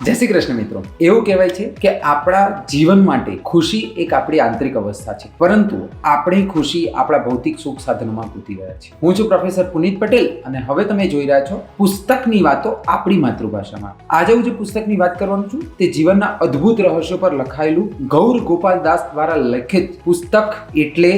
જય શ્રી કૃષ્ણ મિત્રો. એવું કહેવાય છે કે આપણા જીવન માટે ખુશી એક આપણી આંતરિક અવસ્થા છે, પરંતુ આપણી ખુશી આપણા ભૌતિક સુખ સાધનોમાં ગૂંથી રહ્યા છે. હું છું પ્રોફેસર પુનીત પટેલ અને હવે તમે જોઈ રહ્યા છો પુસ્તકની વાતો આપણી માતૃભાષામાં. આજે હું જે પુસ્તકની વાત કરવાનું છું તે જીવનના અદ્ભુત રહસ્યો પર લખાયેલું ગૌર ગોપાલ દાસ દ્વારા લખિત પુસ્તક એટલે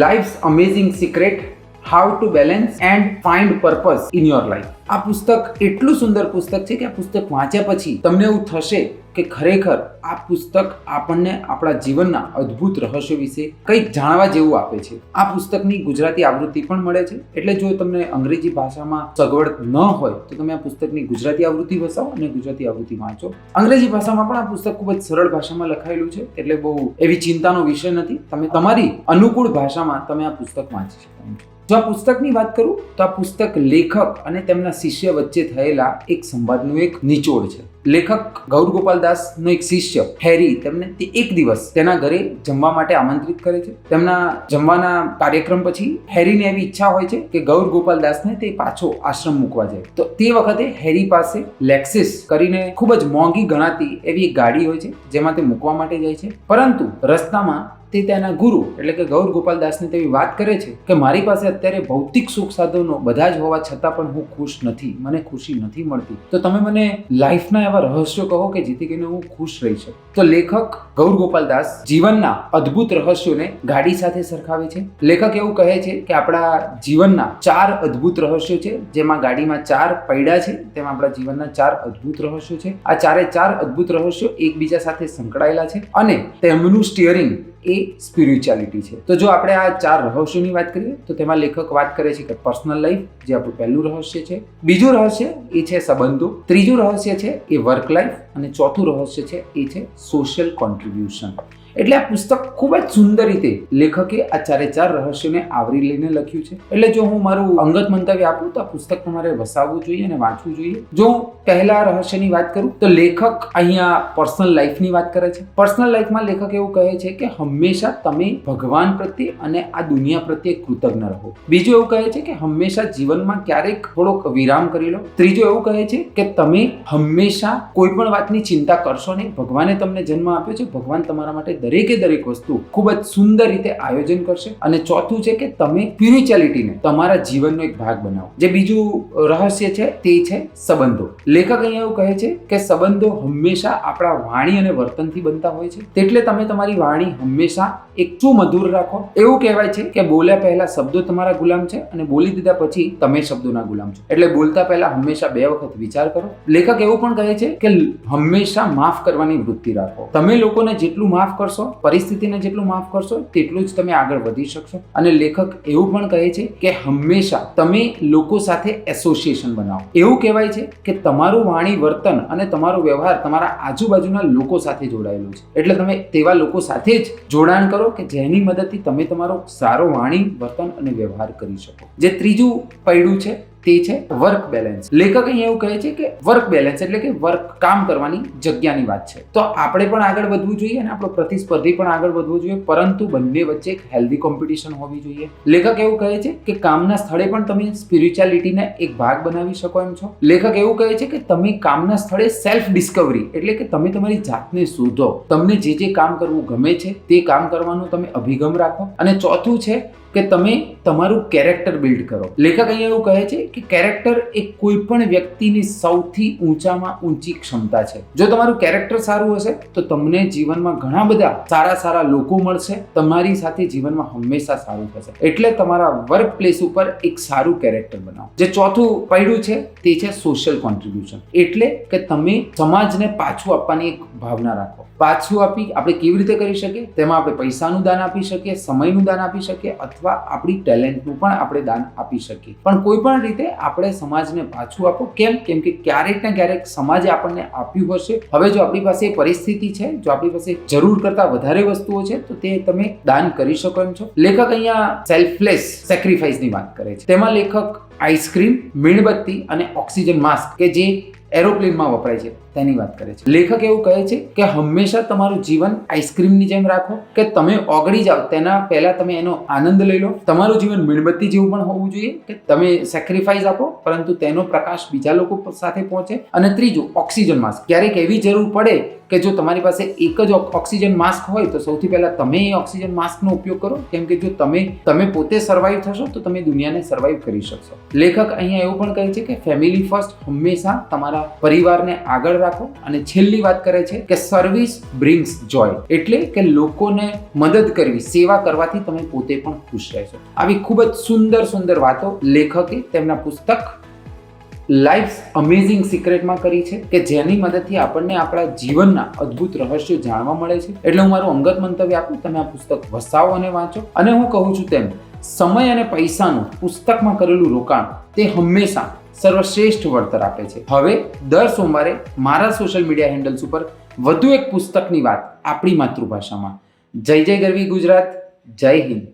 lifes amazing secret, how to balance and find purpose in your life. આ પુસ્તક એટલું સુંદર પુસ્તક છે કે આ પુસ્તક વાંચ્યા પછી તમને એવું થશે કે ખરેખર આ પુસ્તક આપણને આપણા જીવનના અદ્ભુત રહસ્યો વિશે કંઈક જાણવા જેવું આપે છે. આ પુસ્તકની ગુજરાતી આવૃત્તિ પણ મળે છે, એટલે જો તમને અંગ્રેજી ભાષામાં સગવડ ન હોય તો તમે આ પુસ્તકની ગુજરાતી આવૃત્તિ વસાવો અને ગુજરાતી આવૃત્તિ વાંચો. અંગ્રેજી ભાષામાં પણ આ પુસ્તક ખૂબ જ સરળ ભાષામાં લખાયેલું છે, એટલે બહુ એવી ચિંતાનો વિષય નથી. તમે તમારી અનુકૂળ ભાષામાં તમે આ પુસ્તક વાંચી શકો છો. જો આ પુસ્તકની વાત કરું તો આ પુસ્તક લેખક અને તેમના શિષ્ય વચ્ચે થયેલા એક સંવાદનું એક નિચોડ છે. લેખક ગૌર ગોપાલ દાસનો એક શિષ્ય હેરી તેમને એક દિવસ તેના ઘરે જમવા માટે આમંત્રિત કરે છે. તેમના જમવાના કાર્યક્રમ પછી હેરીને એવી ઈચ્છા હોય છે કે ગૌર ગોપાલ દાસને તે પાછો આશ્રમ મૂકવા જાય. તો તે વખતે હેરી પાસે લેક્સિસ કરીને ખૂબ જ મોંઘી ગણાતી એવી એક ગાડી હોય છે જેમાં તે મૂકવા માટે જાય છે. પરંતુ રસ્તામાં તે તેના ગુરુ એટલે કે ગૌર ગોપાલ દાસને તેવી વાત કરે છે કે મારી પાસે અત્યારે ભૌતિક સુખ સાધનો બધા જ હોવા છતાં પણ હું ખુશ નથી, મને ખુશી નથી મળતી. તો તમે મને લાઈફના એવા રહસ્યો કહો કે જેથી કરીને હું ખુશ રહી શકું. તો લેખક ગૌર ગોપાલ દાસ જીવનના અદ્ભુત રહસ્યોને ગાડી સાથે સરખાવે છે. લેખક એવું કહે છે કે આપણા જીવનના 4 અદ્ભુત રહસ્યો છે, જેમાં ગાડીમાં 4 પૈડા છે, તેમાં આપણા જીવનના 4 અદ્ભુત રહસ્યો છે. આ 4 અદ્ભુત રહસ્યો એકબીજા સાથે સંકળાયેલા છે અને તેમનું સ્ટીયરિંગ એ સ્પિરિચ્યુઆલિટી છે. તો જો આપણે આ 4 રહસ્યોની વાત કરીએ તો તેમાં લેખક વાત કરે છે કે પર્સનલ લાઈફ, જે આપણું પહેલું રહસ્ય છે. બીજું રહસ્ય એ છે સંબંધો. ત્રીજું રહસ્ય છે એ વર્ક લાઈફ અને ચોથું રહસ્ય છે એ છે સોશિયલ કોન્ટ્રીબ્યુશન. એટલે આ પુસ્તક ખૂબ જ સુંદર રીતે લેખકે આ 4 રહસ્યોને આવરી લઈને લખ્યું છે. એટલે જો હું મારું અંગત મંતવ્ય આપું તો આ પુસ્તક તમારે વસાવવું જોઈએ અને વાંચવું જોઈએ. જો પહેલા રહસ્યની વાત કરું તો લેખક અહીંયા પર્સનલ લાઈફની વાત કરે છે. પર્સનલ લાઈફમાં લેખક એવું કહે છે કે હંમેશા તમે ભગવાન પ્રત્યે અને આ દુનિયા પ્રત્યે કૃતજ્ઞ રહો. બીજું એવું કહે છે કે હંમેશા જીવનમાં ક્યારેક થોડોક વિરામ કરી લો. ત્રીજું એવું કહે છે કે તમે હંમેશા કોઈ પણ વાતની ચિંતા કરશો નહીં. ભગવાને તમને જન્મ આપ્યો છે, ભગવાન તમારા માટે દરેક વસ્તુ ખૂબ જ સુંદર રીતે આયોજન કરશે. અને ચોથું છે કે તમે સ્પિરિચ્યુઆલિટીને તમારા જીવનનો એક ભાગ બનાવો. જે બીજું રહસ્ય છે તે છે સંબંધો. લેખક અહીંયા એવું કહે છે કે સંબંધો હંમેશા આપણા વાણી અને વર્તનથી બનતા હોય છે, એટલે તમે તમારી વાણી હંમેશા એક સુમધુર રાખો. એવું કહેવાય છે કે બોલ્યા પહેલા શબ્દો તમારા ગુલામ છે અને બોલી દીધા પછી તમે શબ્દોના ગુલામ છો. એટલે બોલતા પહેલા હંમેશા 2 વખત વિચાર કરો. લેખક એવું પણ કહે છે કે હંમેશા માફ કરવાની વૃત્તિ રાખો. તમે લોકોને જેટલું માફ કરશો, પરિસ્થિતિને જેટલું માફ કરશો, તેટલું જ તમે આગળ વધી શકશો. અને લેખક એવું પણ કહે છે કે હંમેશા તમે લોકો સાથે એસોસિએશન બનાવો. એવું કહેવાય છે કે તમારું વાણી વર્તન અને તમારો વ્યવહાર તમારા આજુબાજુના લોકો સાથે જોડાયેલો છે. એટલે તમે તેવા લોકો સાથે જ જોડાણ કરો કે જેની મદદથી તમે તમારો સારો વાણી વર્તન અને વ્યવહાર કરી શકો. જે ત્રીજું પૈડું છે તે છે વર્ક બેલેન્સ. લેખક અહીંયા એવું કહે છે કે વર્ક બેલેન્સ એટલે કે વર્ક કામ કરવાની જગ્યાની વાત છે. તો આપણે પણ આગળ વધવું જોઈએ અને આપણો પ્રતિસ્પર્ધી પણ આગળ વધવો જોઈએ, પરંતુ બંને વચ્ચે એક હેલ્ધી કોમ્પિટિશન હોવી જોઈએ. લેખક એવું કહે છે કે કામના સ્થળે પણ તમે સ્પિરિચ્યુઆલિટીને એક ભાગ બનાવી શકો એમ છો. લેખક એવું કહે છે કે તમે કામના સ્થળે સેલ્ફ ડિસ્કવરી એટલે કે તમે તમારી જાતને શોધો. તમને જે કામ કરવું ગમે છે તે કામ કરવાનો તમે અભિગમ રાખો. અને ચોથું છે કે તમે તમારું કેરેક્ટર બિલ્ડ કરો. લેખક અહીંયા એવું કહે છે કે કેરેક્ટર એ કોઈ પણ વ્યક્તિની સૌથી ઊંચામાં ઊંચી ક્ષમતા છે. જો તમારું કેરેક્ટર સારું હશે તો તમને જીવનમાં ઘણા બધા સારા લોકો મળશે. તમારી સાથે જીવનમાં હંમેશા સારું થશે. એટલે તમારા વર્ક પ્લેસ ઉપર એક સારું કેરેક્ટર બનાવો. જે ચોથું પૈડું છે તે છે સોશિયલ કોન્ટ્રીબ્યુશન. એટલે કે તમે સમાજને પાછું આપવાની એક ભાવના રાખો. પાછું આપી આપણે કેવી રીતે કરી શકીએ? તેમાં આપણે પૈસાનું દાન આપી શકીએ, સમયનું દાન આપી શકીએ અથવા આપણી ટેલેન્ટનું પણ આપણે દાન આપી શકીએ. પણ કોઈ પણ રીતે આપણે સમાજને પાછું આપો. કેમ કે ક્યારેક ને ક્યારેક સમાજે આપણને આપ્યું હશે. હવે જો આપણી પાસે પરિસ્થિતિ છે, જો આપણી પાસે જરૂર કરતા વધારે વસ્તુઓ છે તો તે તમે દાન કરી શકો એમ છો. લેખક અહીંયા સેલ્ફલેસ સેક્રિફાઈસની વાત કરે છે. તેમાં લેખક આઈસ્ક્રીમ, મીણબત્તી અને ઓક્સિજન માસ્ક કે જે એરોપ્લેનમાં વપરાય છે તેની વાત કરે છે. લેખક એવું કહે છે કે હંમેશા તમારું જીવન આઈસ્ક્રીમની જેમ રાખો કે તમે ઓગળી જાઓ તેના પહેલા તમે એનો આનંદ લઈ લો. તમારું જીવન મીણબત્તી જેવું પણ હોવું જોઈએ કે તમે સેક્રિફાઈસ આપો પરંતુ તેનો પ્રકાશ બીજા લોકો સાથે પહોંચે. અને ત્રીજું, ઓક્સિજન માસ્ક. ક્યારેક એવી જરૂર પડે કે જો તમારી પાસે એક જ ઓક્સિજન માસ્ક હોય તો સૌથી પહેલા તમે એ ઓક્સિજન માસ્કનો ઉપયોગ કરો, કેમ કે જો તમે પોતે સર્વાઈવ થશો તો તમે દુનિયાને સર્વાઈવ કરી શકશો. લેખક અહીંયા એવું પણ કહે છે કે ફેમિલી ફર્સ્ટ, હંમેશા તમારા પરિવારને આગળ રાખો. અને છેલ્લી વાત કરે છે કે સર્વિસ બ્રિંગ્સ જોય, એટલે કે લોકોને મદદ કરવી, સેવા કરવાથી તમે પોતે પણ ખુશ રહેશો. આવી ખૂબ જ સુંદર સુંદર વાતો લેખકે તેમના પુસ્તક લાઈફ્સ અમેઝિંગ સિક્રેટમાં કરી છે કે જેની મદદથી આપણને આપણા જીવનના અદ્ભુત રહસ્યો જાણવા મળે છે. એટલે હું મારું અંગત મંતવ્ય આપું, તમે આ પુસ્તક વસાવો અને વાંચો. અને હું કહું છું તેમ, સમય અને પૈસાનું પુસ્તકમાં કરેલું રોકાણ તે હંમેશા સર્વશ્રેષ્ઠ વળતર આપે છે. હવે દર સોમવારે મારા સોશિયલ મીડિયા હેન્ડલ્સ ઉપર વધુ એક પુસ્તકની વાત આપણી માતૃભાષામાં. જય જય ગરવી ગુજરાત. જય હિન્દ.